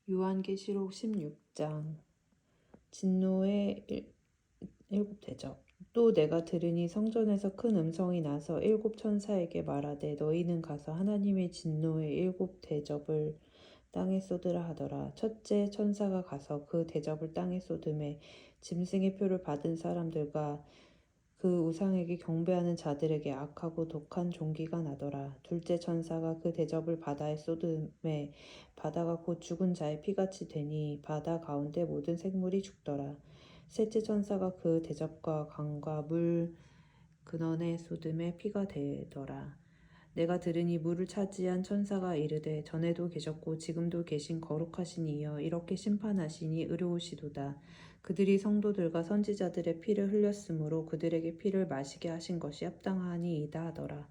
요한계시록 16장 진노의 일곱 대접. 또 내가 들으니 성전에서 큰 음성이 나서 일곱 천사에게 말하되 너희는 가서 하나님의 진노의 일곱 대접을 땅에 쏟으라 하더라. 첫째 천사가 가서 그 대접을 땅에 쏟음에 짐승의 표를 받은 사람들과 그 우상에게 경배하는 자들에게 악하고 독한 종기가 나더라. 둘째 천사가 그 대접을 바다에 쏟음에 바다가 곧 죽은 자의 피같이 되니 바다 가운데 모든 생물이 죽더라. 셋째 천사가 그 대접과 강과 물 근원에 쏟음에 피가 되더라. 내가 들으니 물을 차지한 천사가 이르되 전에도 계셨고 지금도 계신 거룩하신 이여 이렇게 심판하시니 의로우시도다. 그들이 성도들과 선지자들의 피를 흘렸으므로 그들에게 피를 마시게 하신 것이 합당하니이다 하더라.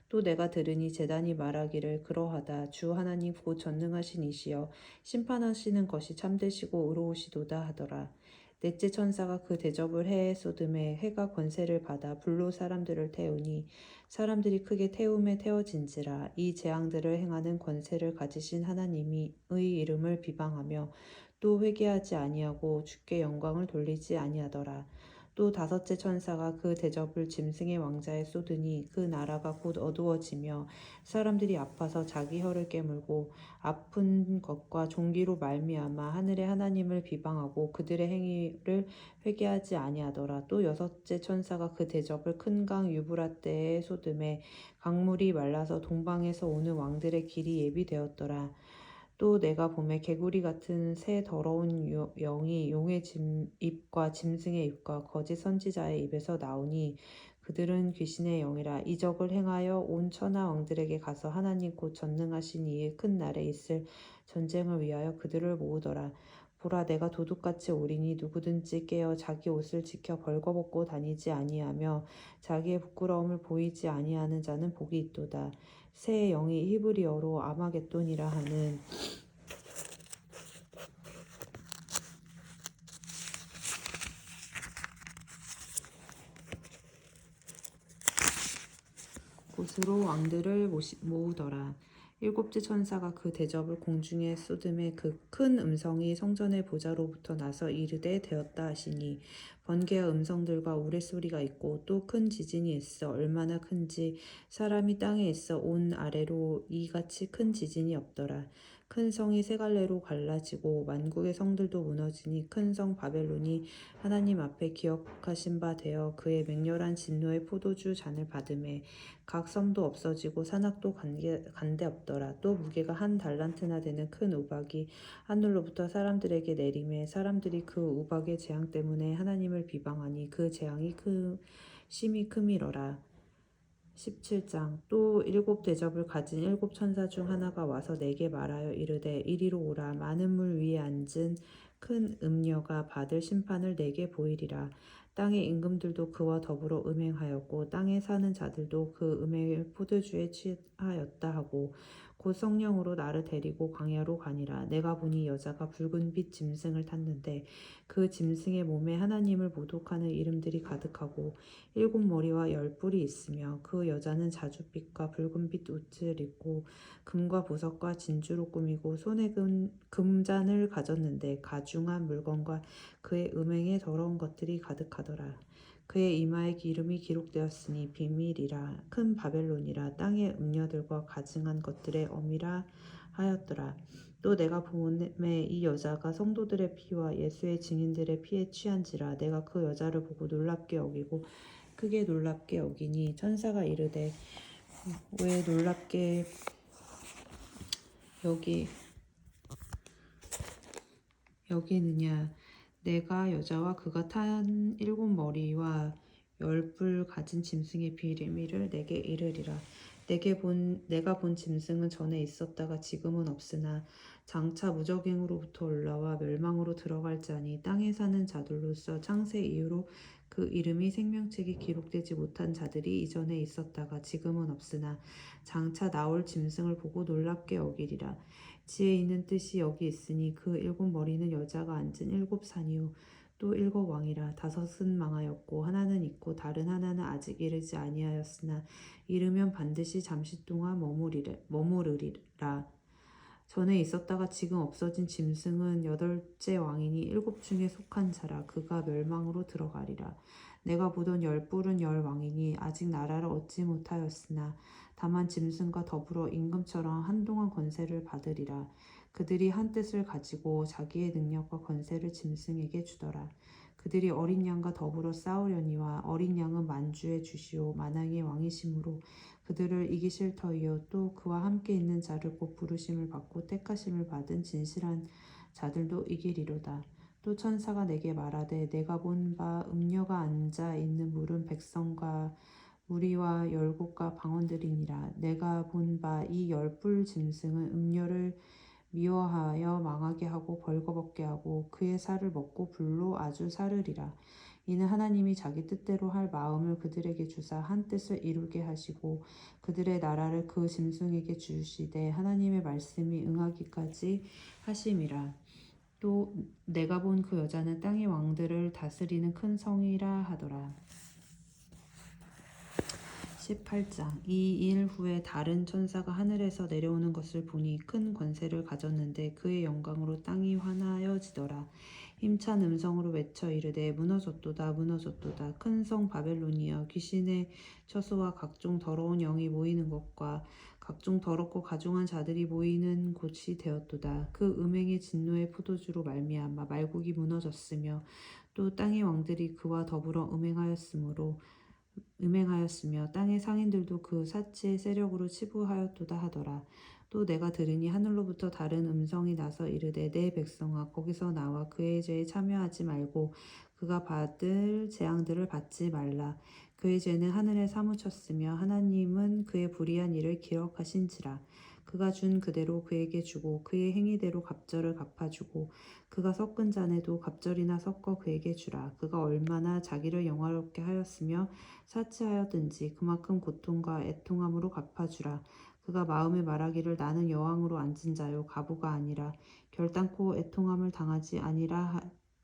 또 내가 들으니 제단이 말하기를 그러하다. 주 하나님 곧 전능하신 이시여 심판하시는 것이 참되시고 의로우시도다 하더라. 넷째 천사가 그 대접을 해에 쏟음에 해가 권세를 받아 불로 사람들을 태우니 사람들이 크게 태움에 태워진지라. 이 재앙들을 행하는 권세를 가지신 하나님의 이름을 비방하며 또 회개하지 아니하고 주께 영광을 돌리지 아니하더라. 또 다섯째 천사가 그 대접을 짐승의 왕자에 쏟으니 그 나라가 곧 어두워지며 사람들이 아파서 자기 혀를 깨물고 아픈 것과 종기로 말미암아 하늘의 하나님을 비방하고 그들의 행위를 회개하지 아니하더라. 또 여섯째 천사가 그 대접을 큰 강 유브라데에 쏟음에 강물이 말라서 동방에서 오는 왕들의 길이 예비되었더라. 또 내가 보매 개구리 같은 새 더러운 영이 용의 입과 짐승의 입과 거짓 선지자의 입에서 나오니 그들은 귀신의 영이라. 이적을 행하여 온 천하 왕들에게 가서 하나님 곧 전능하신 이의 큰 날에 있을 전쟁을 위하여 그들을 모으더라. 보라, 내가 도둑같이 오리니 누구든지 깨어 자기 옷을 지켜 벌거벗고 다니지 아니하며 자기의 부끄러움을 보이지 아니하는 자는 복이 있도다. 새 영이 히브리어로 아마겟돈이라 하는 곳으로 왕들을 모으더라. 일곱째 천사가 그 대접을 공중에 쏟음에 그 큰 음성이 성전의 보좌로부터 나서 이르되 되었다 하시니 번개와 음성들과 우레소리가 있고 또 큰 지진이 있어 얼마나 큰지 사람이 땅에 있어 온 아래로 이같이 큰 지진이 없더라. 큰 성이 세 갈래로 갈라지고 만국의 성들도 무너지니 큰 성 바벨론이 하나님 앞에 기억하신 바 되어 그의 맹렬한 진노의 포도주 잔을 받음에 각 섬도 없어지고 산악도 간데 없더라. 또 무게가 한 달란트나 되는 큰 우박이 하늘로부터 사람들에게 내림에 사람들이 그 우박의 재앙 때문에 하나님을 비방하니 그 재앙이 심히 크미러라. 17장. 또 일곱 대접을 가진 일곱 천사 중 하나가 와서 내게 말하여 이르되 이리로 오라. 많은 물 위에 앉은 큰 음녀가 받을 심판을 내게 보이리라. 땅의 임금들도 그와 더불어 음행하였고 땅에 사는 자들도 그 음행의 포도주에 취하였다 하고 곧 성령으로 나를 데리고 광야로 가니라. 내가 보니 여자가 붉은빛 짐승을 탔는데 그 짐승의 몸에 하나님을 모독하는 이름들이 가득하고 일곱 머리와 열 뿔이 있으며 그 여자는 자줏빛과 붉은빛 옷을 입고 금과 보석과 진주로 꾸미고 손에 금잔을 가졌는데 가중한 물건과 그의 음행에 더러운 것들이 가득하더라. 그의 이마에 이름이 기록되었으니 비밀이라 큰 바벨론이라 땅의 음녀들과 가증한 것들의 어미라 하였더라. 또 내가 보매 이 여자가 성도들의 피와 예수의 증인들의 피에 취한지라. 내가 그 여자를 보고 놀랍게 여기고 크게 놀랍게 여기니 천사가 이르되 왜 놀랍게 여기느냐. 내가 여자와 그가 탄 일곱 머리와 열 뿔 가진 짐승의 비밀을 내게 이르리라. 내가 본 짐승은 전에 있었다가 지금은 없으나 장차 무적행으로부터 올라와 멸망으로 들어갈 자니 땅에 사는 자들로서 창세 이후로 그 이름이 생명책에 기록되지 못한 자들이 이전에 있었다가 지금은 없으나 장차 나올 짐승을 보고 놀랍게 여기리라. 지혜 있는 뜻이 여기 있으니 그 일곱 머리는 여자가 앉은 일곱 산이요 또 일곱 왕이라. 다섯은 망하였고 하나는 있고 다른 하나는 아직 이르지 아니하였으나 이르면 반드시 잠시 동안 머무르리라. 전에 있었다가 지금 없어진 짐승은 8째 왕이니 7 중에 속한 자라. 그가 멸망으로 들어가리라. 내가 보던 10뿔은 10왕이니 아직 나라를 얻지 못하였으나 다만 짐승과 더불어 임금처럼 한동안 권세를 받으리라. 그들이 한 뜻을 가지고 자기의 능력과 권세를 짐승에게 주더라. 그들이 어린 양과 더불어 싸우려니와 어린 양은 만주의 주시오 만왕의 왕이심으로 그들을 이기실 터이요 또 그와 함께 있는 자를 곧 부르심을 받고 택하심을 받은 진실한 자들도 이기리로다. 또 천사가 내게 말하되 내가 본 바 음녀가 앉아 있는 물은 백성과 무리와 열국과 방언들이니라. 내가 본 바 이 10뿔 짐승은 음녀를 미워하여 망하게 하고 벌거벗게 하고 그의 살을 먹고 불로 아주 사르리라. 이는 하나님이 자기 뜻대로 할 마음을 그들에게 주사 한 뜻을 이루게 하시고 그들의 나라를 그 짐승에게 주시되 하나님의 말씀이 응하기까지 하심이라. 또 내가 본 그 여자는 땅의 왕들을 다스리는 큰 성이라 하더라. 18장 이 일 후에 다른 천사가 하늘에서 내려오는 것을 보니 큰 권세를 가졌는데 그의 영광으로 땅이 환하여지더라. 힘찬 음성으로 외쳐 이르되 무너졌도다 무너졌도다 큰 성 바벨론이여 귀신의 처소와 각종 더러운 영이 모이는 것과 각종 더럽고 가증한 자들이 모이는 곳이 되었도다. 그 음행의 진노의 포도주로 말미암아 말국이 무너졌으며 또 땅의 왕들이 그와 더불어 음행하였으며 땅의 상인들도 그 사치의 세력으로 치부하였도다 하더라. 또 내가 들으니 하늘로부터 다른 음성이 나서 이르되 내 백성아 거기서 나와 그의 죄에 참여하지 말고 그가 받을 재앙들을 받지 말라. 그의 죄는 하늘에 사무쳤으며 하나님은 그의 불의한 일을 기억하신지라. 그가 준 그대로 그에게 주고 그의 행위대로 갑절을 갚아주고 그가 섞은 잔에도 갑절이나 섞어 그에게 주라. 그가 얼마나 자기를 영화롭게 하였으며 사치하였든지 그만큼 고통과 애통함으로 갚아주라. 그가 마음에 말하기를 나는 여왕으로 앉은 자요 가부가 아니라 결단코 애통함을 당하지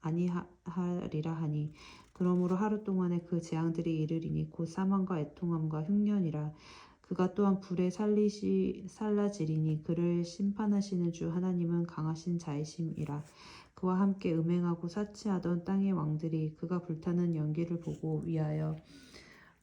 아니하리라 하니 그러므로 하루 동안에 그 재앙들이 이르리니 곧 사망과 애통함과 흉년이라. 그가 또한 불에 살라지리니 그를 심판하시는 주 하나님은 강하신 자이심이라. 그와 함께 음행하고 사치하던 땅의 왕들이 그가 불타는 연기를 보고 위하여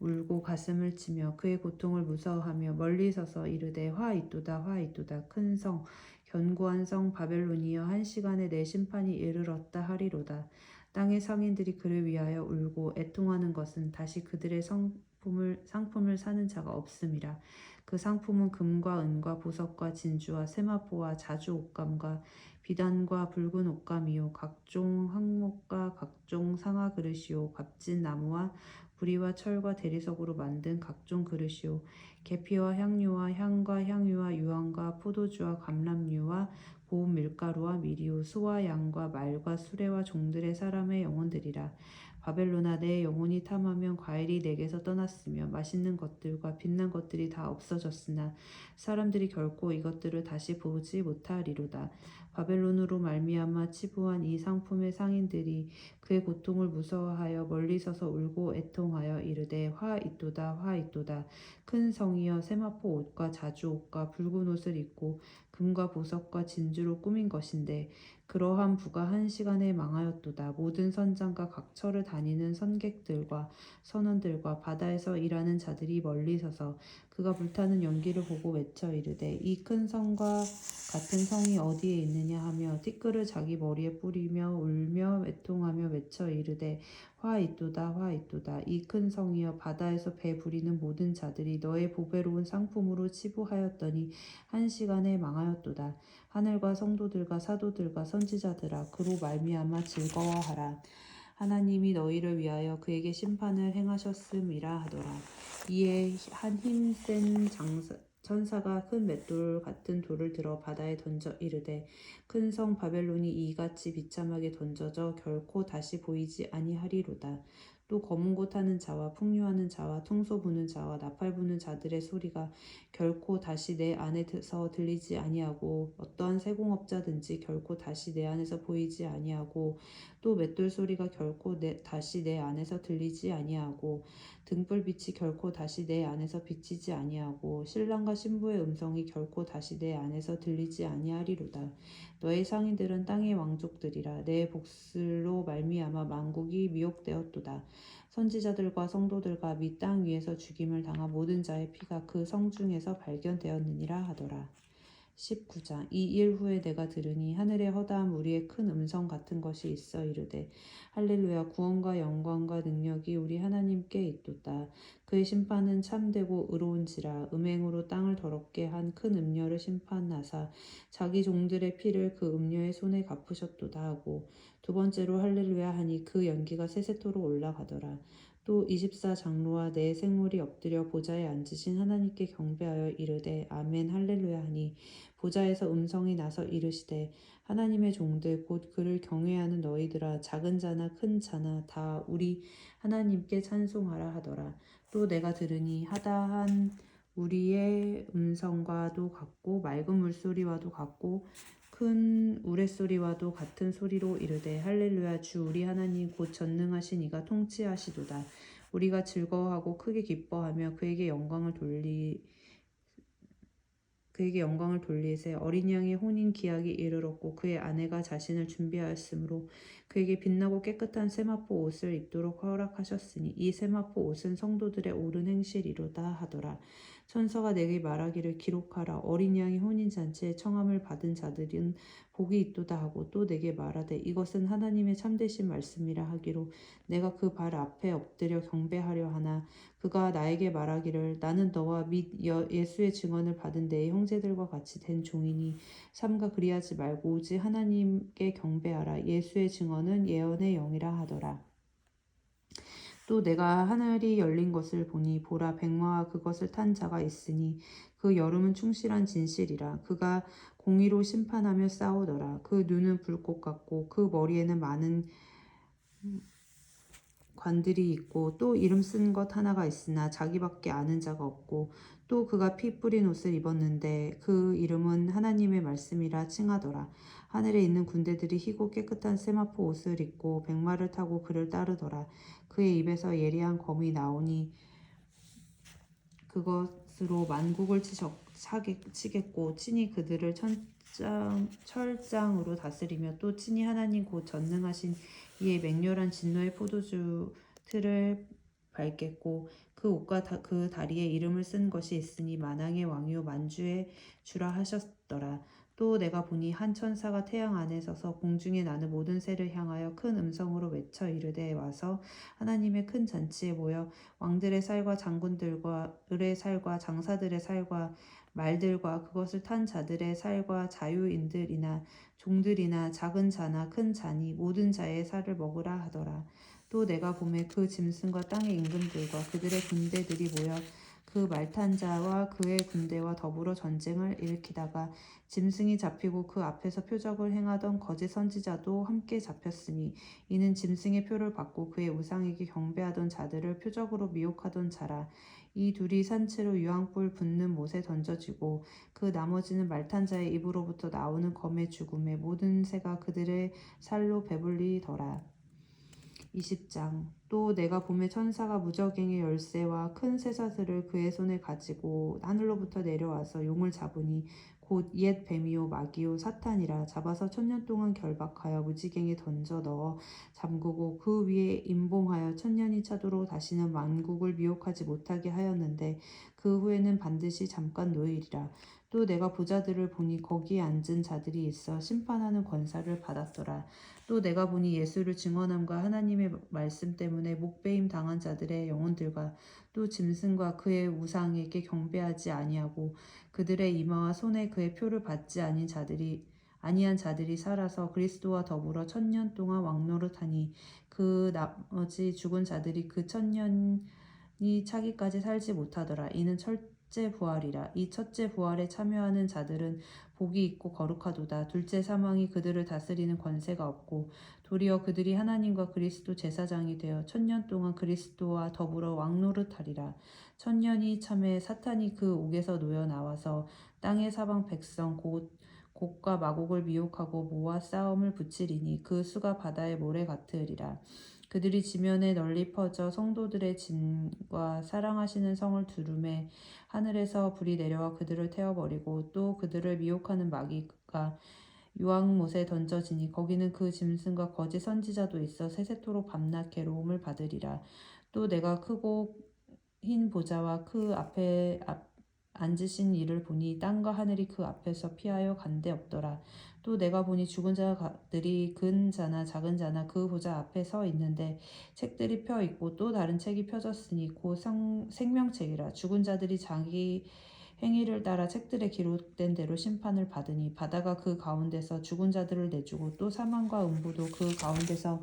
울고 가슴을 치며 그의 고통을 무서워하며 멀리 서서 이르되 화 있도다 화 있도다 큰 성 견고한 성 바벨론이여 한 시간에 내 심판이 이르렀다 하리로다. 땅의 상인들이 그를 위하여 울고 애통하는 것은 다시 그들의 상품을 사는 자가 없음이라. 그 상품은 금과 은과 보석과 진주와 세마포와 자주 옷감과 비단과 붉은 옷감이요 각종 항목과 각종 상아 그릇이요 값진 나무와 구리와 철과 대리석으로 만든 각종 그릇이요 계피와 향료와 향과 향유와 유황과 포도주와 감람류와 고운 밀가루와 미리요 소와 양과 말과 수레와 종들의 사람의 영혼들이라. 바벨론아 내 영혼이 탐하면 과일이 내게서 떠났으며 맛있는 것들과 빛난 것들이 다 없어졌으나 사람들이 결코 이것들을 다시 보지 못하리로다. 바벨론으로 말미암아 치부한 이 상품의 상인들이 그의 고통을 무서워하여 멀리 서서 울고 애통하여 이르되 화 있도다 화 있도다 큰 성이여 세마포 옷과 자주 옷과 붉은 옷을 입고 금과 보석과 진주로 꾸민 것인데 그러한 부가 한 시간에 망하였도다. 모든 선장과 각처를 다니는 선객들과 선원들과 바다에서 일하는 자들이 멀리 서서 그가 불타는 연기를 보고 외쳐 이르되 이 큰 성과 같은 성이 어디에 있느냐 하며 티끌을 자기 머리에 뿌리며 울며 애통하며 외쳐 이르되 화 있도다 화 있도다 이 큰 성이여 바다에서 배 부리는 모든 자들이 너의 보배로운 상품으로 치부하였더니 한 시간에 망하였도다. 하늘과 성도들과 사도들과 선지자들아 그로 말미암아 즐거워하라. 하나님이 너희를 위하여 그에게 심판을 행하셨음이라 하더라. 이에 한 힘센 천사가 큰 맷돌 같은 돌을 들어 바다에 던져 이르되 큰 성 바벨론이 이같이 비참하게 던져져 결코 다시 보이지 아니하리로다. 또 검은 고 타는 자와 풍류하는 자와 퉁소 부는 자와 나팔 부는 자들의 소리가 결코 다시 내 안에서 들리지 아니하고 어떠한 세공업자든지 결코 다시 내 안에서 보이지 아니하고 또 맷돌 소리가 결코 다시 내 안에서 들리지 아니하고 등불빛이 결코 다시 내 안에서 비치지 아니하고 신랑과 신부의 음성이 결코 다시 내 안에서 들리지 아니하리로다. 너의 상인들은 땅의 왕족들이라. 내 복술로 말미암아 만국이 미혹되었도다. 선지자들과 성도들과 및 땅 위에서 죽임을 당한 모든 자의 피가 그 성중에서 발견되었느니라 하더라. 19장. 이 일 후에 내가 들으니 하늘에 허다한 무리의 큰 음성 같은 것이 있어 이르되 할렐루야, 구원과 영광과 능력이 우리 하나님께 있도다. 그의 심판은 참되고 의로운지라. 음행으로 땅을 더럽게 한 큰 음녀를 심판하사 자기 종들의 피를 그 음녀의 손에 갚으셨도다 하고 두 번째로 할렐루야 하니 그 연기가 세세토로 올라가더라. 또 24장로와 네 생물이 엎드려 보좌에 앉으신 하나님께 경배하여 이르되 아멘 할렐루야 하니 보좌에서 음성이 나서 이르시되 하나님의 종들 곧 그를 경외하는 너희들아, 작은 자나 큰 자나 다 우리 하나님께 찬송하라 하더라. 또 내가 들으니 하다한 우리의 음성과도 같고 맑은 물소리와도 같고 큰 우레소리와도 같은 소리로 이르되 할렐루야, 주 우리 하나님 곧 전능하신 이가 통치하시도다. 우리가 즐거워하고 크게 기뻐하며 그에게 영광을 돌리세. 어린 양의 혼인 기약이 이르렀고 그의 아내가 자신을 준비하였으므로 그에게 빛나고 깨끗한 세마포 옷을 입도록 허락하셨으니 이 세마포 옷은 성도들의 옳은 행실이로다 하더라. 천사가 내게 말하기를 기록하라. 어린 양의 혼인 잔치에 청함을 받은 자들은 복이 있도다 하고 또 내게 말하되 이것은 하나님의 참되신 말씀이라 하기로 내가 그 발 앞에 엎드려 경배하려 하나 그가 나에게 말하기를 나는 너와 및 예수의 증언을 받은 내 형제들과 같이 된 종이니 삼가 그리하지 말고 오직 하나님께 경배하라. 예수의 증언은 예언의 영이라 하더라. 또 내가 하늘이 열린 것을 보니 보라, 백마와 그것을 탄 자가 있으니 그 여름은 충실한 진실이라. 그가 공의로 심판하며 싸우더라. 그 눈은 불꽃 같고 그 머리에는 많은 관들이 있고 또 이름 쓴 것 하나가 있으나 자기밖에 아는 자가 없고 또 그가 피 뿌린 옷을 입었는데 그 이름은 하나님의 말씀이라 칭하더라. 하늘에 있는 군대들이 희고 깨끗한 세마포 옷을 입고 백마를 타고 그를 따르더라. 그의 입에서 예리한 검이 나오니 그것으로 만국을 치겠고 친히 그들을 철장으로 다스리며 또 친히 하나님 곧 전능하신 이의 맹렬한 진노의 포도주 틀을 밟겠고 그 옷과 그 다리에 이름을 쓴 것이 있으니 만왕의 왕이요 만주의 주라 하셨더라. 또 내가 보니 한 천사가 태양 안에 서서 공중에 나는 모든 새를 향하여 큰 음성으로 외쳐 이르되 와서 하나님의 큰 잔치에 모여 왕들의 살과 장군들의 살과 장사들의 살과 말들과 그것을 탄 자들의 살과 자유인들이나 종들이나 작은 자나 큰 자니 모든 자의 살을 먹으라 하더라. 또 내가 보매 그 짐승과 땅의 임금들과 그들의 군대들이 모여 그 말탄 자와 그의 군대와 더불어 전쟁을 일으키다가 짐승이 잡히고 그 앞에서 표적을 행하던 거짓 선지자도 함께 잡혔으니 이는 짐승의 표를 받고 그의 우상에게 경배하던 자들을 표적으로 미혹하던 자라. 이 둘이 산채로 유황불 붙는 못에 던져지고 그 나머지는 말탄 자의 입으로부터 나오는 검의 죽음에 모든 새가 그들의 살로 배불리더라. 20장. 또 내가 봄에 천사가 무저갱의 열쇠와 큰 쇠사슬을 그의 손에 가지고 하늘로부터 내려와서 용을 잡으니 곧 옛 뱀이요 마귀요 사탄이라. 잡아서 1000년 동안 결박하여 무지갱에 던져 넣어 잠그고 그 위에 임봉하여 1000년이 차도록 다시는 만국을 미혹하지 못하게 하였는데 그 후에는 반드시 잠깐 노일이라. 또 내가 보좌들을 보니 거기에 앉은 자들이 있어 심판하는 권사를 받았더라. 또 내가 보니 예수를 증언함과 하나님의 말씀 때문에 목배임 당한 자들의 영혼들과 또 짐승과 그의 우상에게 경배하지 아니하고 그들의 이마와 손에 그의 표를 받지 아니한 자들이 살아서 그리스도와 더불어 1000년 동안 왕노릇하니 그 나머지 죽은 자들이 그 1000년이 차기까지 살지 못하더라. 이는 첫째 부활이라. 이 첫째 부활에 참여하는 자들은 복이 있고 거룩하도다. 둘째 사망이 그들을 다스리는 권세가 없고 도리어 그들이 하나님과 그리스도 제사장이 되어 1000년 동안 그리스도와 더불어 왕노릇하리라. 1000년이 참에 사탄이 그 옥에서 놓여 나와서 땅의 사방 백성 곧 곡과 마곡을 미혹하고 모아 싸움을 붙이리니 그 수가 바다의 모래 같으리라. 그들이 지면에 널리 퍼져 성도들의 짐과 사랑하시는 성을 두루매 하늘에서 불이 내려와 그들을 태워버리고 또 그들을 미혹하는 마귀가 유황못에 던져지니 거기는 그 짐승과 거짓 선지자도 있어 세세토록 밤낮 괴로움을 받으리라. 또 내가 크고 흰 보좌와 그 앞에 앉으신 이를 보니 땅과 하늘이 그 앞에서 피하여 간데 없더라. 또 내가 보니 죽은 자들이 큰 자나 작은 자나 그 보좌 앞에 서 있는데 책들이 펴 있고 또 다른 책이 펴졌으니 곧 생명책이라. 죽은 자들이 자기 행위를 따라 책들에 기록된 대로 심판을 받으니 바다가 그 가운데서 죽은 자들을 내주고 또 사망과 음부도 그 가운데서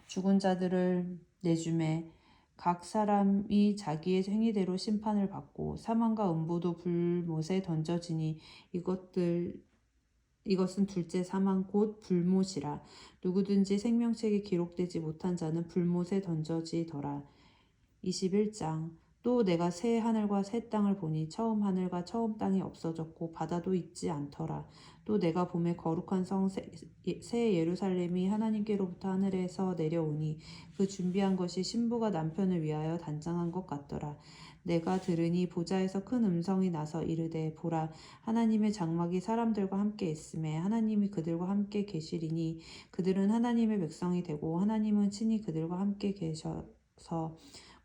죽은 자들을 내주매 각 사람이 자기의 행위대로 심판을 받고 사망과 음부도 불못에 던져지니 이것은 둘째 사망 곧 불못이라. 누구든지 생명책에 기록되지 못한 자는 불못에 던져지더라. 21장. 또 내가 새 하늘과 새 땅을 보니 처음 하늘과 처음 땅이 없어졌고 바다도 있지 않더라. 또 내가 봄에 거룩한 성 새 예루살렘이 하나님께로부터 하늘에서 내려오니 그 준비한 것이 신부가 남편을 위하여 단장한 것 같더라. 내가 들으니 보좌에서 큰 음성이 나서 이르되 보라 하나님의 장막이 사람들과 함께 있음에 하나님이 그들과 함께 계시리니 그들은 하나님의 백성이 되고 하나님은 친히 그들과 함께 계셔서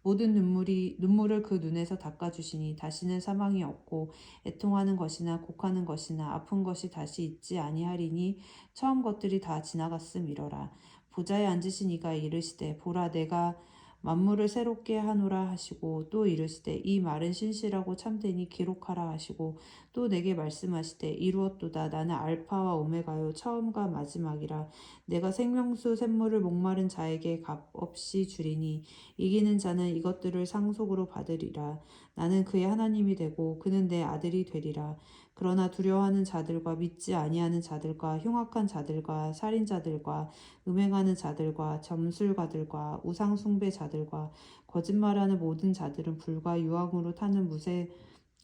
모든 눈물을 그 눈에서 닦아주시니 다시는 사망이 없고 애통하는 것이나 곡하는 것이나 아픈 것이 다시 있지 아니하리니 처음 것들이 다 지나갔음이러라. 보좌에 앉으신 이가 이르시되 보라 내가 만물을 새롭게 하노라 하시고 또 이르시되 이 말은 신실하고 참되니 기록하라 하시고 또 내게 말씀하시되 이루었도다. 나는 알파와 오메가요 처음과 마지막이라. 내가 생명수 샘물을 목마른 자에게 값없이 주리니 이기는 자는 이것들을 상속으로 받으리라. 나는 그의 하나님이 되고 그는 내 아들이 되리라. 그러나 두려워하는 자들과 믿지 아니하는 자들과 흉악한 자들과 살인자들과 음행하는 자들과 점술가들과 우상 숭배자들과 거짓말하는 모든 자들은 불과 유황으로 타는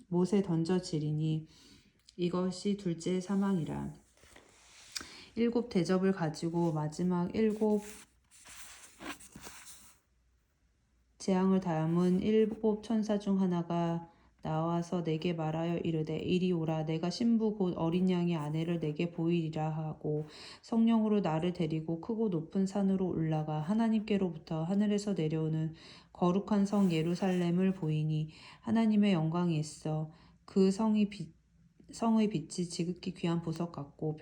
못에 던져지리니 이것이 둘째 사망이라. 7 대접을 가지고 마지막 7 재앙을 담은 7 천사 중 하나가 나와서 내게 말하여 이르되 이리 오라. 내가 신부 곧 어린 양의 아내를 내게 보이리라 하고 성령으로 나를 데리고 크고 높은 산으로 올라가 하나님께로부터 하늘에서 내려오는 거룩한 성 예루살렘을 보이니 하나님의 영광이 있어 그 성의 빛이 지극히 귀한 보석 같고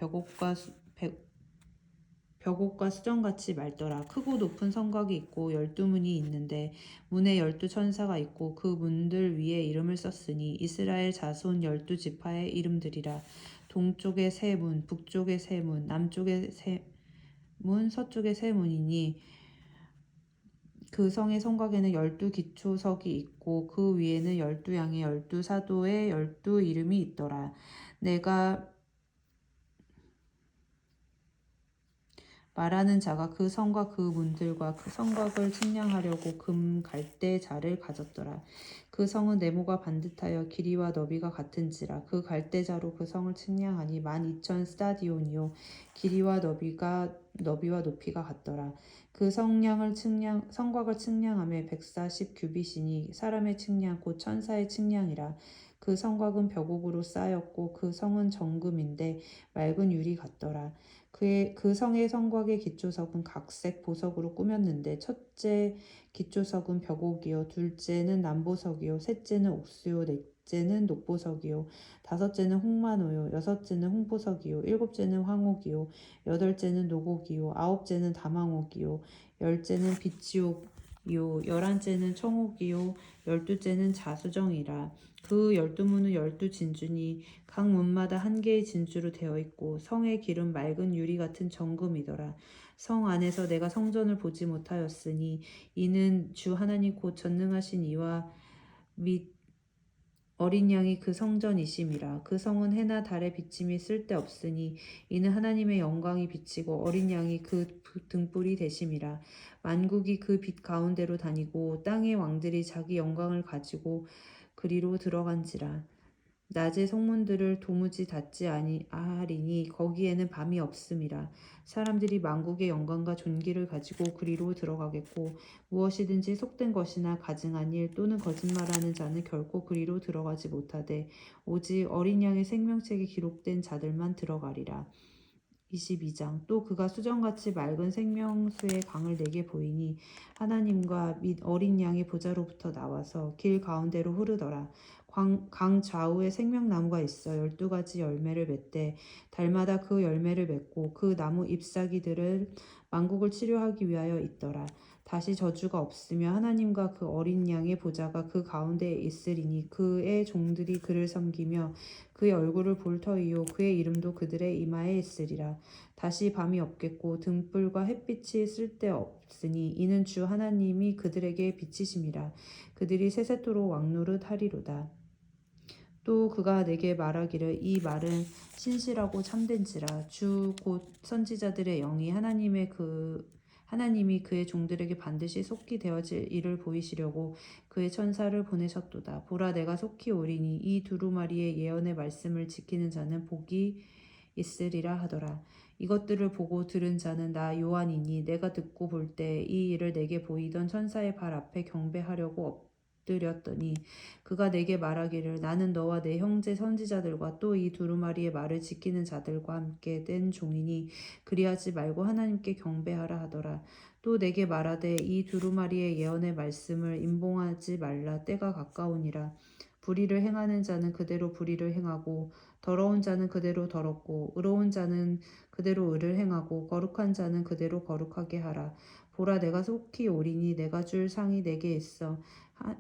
벽옥과 수정같이 맑더라. 크고 높은 성곽이 있고 12문이 있는데 문에 12천사가 있고 그 문들 위에 이름을 썼으니 이스라엘 자손 12지파의 이름들이라. 동쪽에 세 문, 북쪽에 세 문, 남쪽에 세 문, 서쪽에 세 문이니 그 성의 성곽에는 12기초석이 있고 그 위에는 12양의 12사도의 12이름이 있더라. 내가 말하는 자가 그 성과 그 문들과 그 성곽을 측량하려고 금 갈대 자를 가졌더라. 그 성은 네모가 반듯하여 길이와 너비가 같은지라. 그 갈대자로 그 성을 측량하니 12,000 스타디온이요 길이와 너비와 높이가 같더라. 그 성곽을 측량하며 140 규빗이니 사람의 측량 곧 천사의 측량이라. 그 성곽은 벽옥으로 쌓였고 그 성은 정금인데 맑은 유리 같더라. 그 성의 성곽의 기초석은 각색 보석으로 꾸몄는데 첫째 기초석은 벽옥이요 둘째는 남보석이요 셋째는 옥수요 넷째는 녹보석이요 다섯째는 홍마노요 여섯째는 홍보석이요 일곱째는 황옥이요 여덟째는 노곡이요 아홉째는 다망옥이요 열째는 비치옥이요 열한째는 청옥이요 열두째는 자수정이라. 그 12문은 12진주니 각 문마다 한 개의 진주로 되어 있고 성의 길은 맑은 유리 같은 정금이더라. 성 안에서 내가 성전을 보지 못하였으니 이는 주 하나님 곧 전능하신 이와 및 어린 양이 그 성전이심이라. 그 성은 해나 달의 비침이 쓸데없으니 이는 하나님의 영광이 비치고 어린 양이 그 등불이 되심이라. 만국이 그 빛 가운데로 다니고 땅의 왕들이 자기 영광을 가지고 그리로 들어간지라. 낮의 성문들을 도무지 닫지 아니하리니 거기에는 밤이 없음이라. 사람들이 만국의 영광과 존귀를 가지고 그리로 들어가겠고 무엇이든지 속된 것이나 가증한 일 또는 거짓말하는 자는 결코 그리로 들어가지 못하되 오직 어린 양의 생명책에 기록된 자들만 들어가리라. 22장. 또 그가 수정같이 맑은 생명수의 강을 내게 보이니 하나님과 및 어린 양의 보좌로부터 나와서 길 가운데로 흐르더라. 강 좌우에 생명나무가 있어 12가지 열매를 맺되 달마다 그 열매를 맺고 그 나무 잎사귀들을 만국을 치료하기 위하여 있더라. 다시 저주가 없으며 하나님과 그 어린 양의 보좌가 그 가운데에 있으리니 그의 종들이 그를 섬기며 그의 얼굴을 볼 터이요 그의 이름도 그들의 이마에 있으리라. 다시 밤이 없겠고 등불과 햇빛이 쓸데없으니 이는 주 하나님이 그들에게 빛이심이라. 그들이 세세토록 왕노릇 하리로다. 또 그가 내게 말하기를 이 말은 신실하고 참된지라. 주 곧 선지자들의 영이 하나님이 그의 종들에게 반드시 속히 되어질 일을 보이시려고 그의 천사를 보내셨도다. 보라 내가 속히 오리니 이 두루마리의 예언의 말씀을 지키는 자는 복이 있으리라 하더라. 이것들을 보고 들은 자는 나 요한이니 내가 듣고 볼 때 이 일을 내게 보이던 천사의 발 앞에 경배하려고 엎드렸더니 그가 내게 말하기를 나는 너와 내 형제 선지자들과 또 이 두루마리의 말을 지키는 자들과 함께 된 종이니 그리하지 말고 하나님께 경배하라 하더라. 또 내게 말하되 이 두루마리의 예언의 말씀을 임봉하지 말라. 때가 가까우니라. 불의를 행하는 자는 그대로 불의를 행하고 더러운 자는 그대로 더럽고 의로운 자는 그대로 의를 행하고 거룩한 자는 그대로 거룩하게 하라. 보라 내가 속히 오리니 내가 줄 상이 내게 있어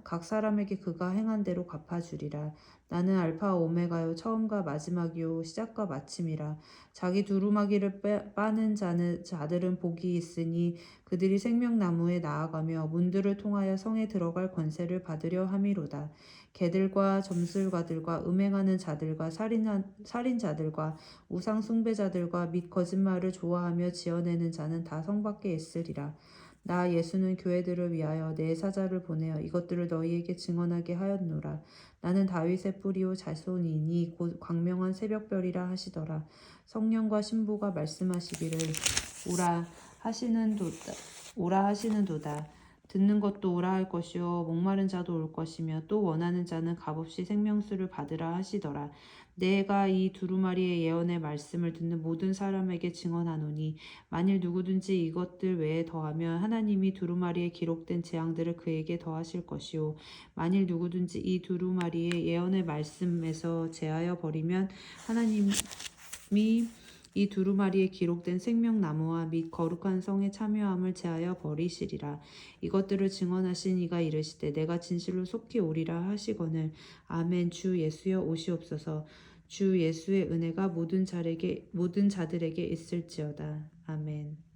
각 사람에게 그가 행한 대로 갚아주리라. 나는 알파 오메가요 처음과 마지막이요 시작과 마침이라. 자기 두루마기를 빠는 자들은 복이 있으니 그들이 생명나무에 나아가며 문들을 통하여 성에 들어갈 권세를 받으려 함이로다. 개들과 점술가들과 음행하는 자들과 살인자들과 우상 숭배자들과 및 거짓말을 좋아하며 지어내는 자는 다 성 밖에 있으리라. 나 예수는 교회들을 위하여 내 사자를 보내어 이것들을 너희에게 증언하게 하였노라. 나는 다윗의 뿌리요 자손이니 곧 광명한 새벽별이라 하시더라. 성령과 신부가 말씀하시기를 오라 하시는도다. 듣는 것도 오라 할 것이요 목마른 자도 올 것이며 또 원하는 자는 값없이 생명수를 받으라 하시더라. 내가 이 두루마리의 예언의 말씀을 듣는 모든 사람에게 증언하노니 만일 누구든지 이것들 외에 더하면 하나님이 두루마리에 기록된 재앙들을 그에게 더하실 것이요 만일 누구든지 이 두루마리의 예언의 말씀에서 제하여 버리면 하나님이 이 두루마리에 기록된 생명나무와 및 거룩한 성의 참여함을 제하여 버리시리라. 이것들을 증언하신 이가 이르시되 내가 진실로 속히 오리라 하시거늘 아멘. 주 예수여 오시옵소서. 주 예수의 은혜가 모든 자들에게 있을지어다. 아멘.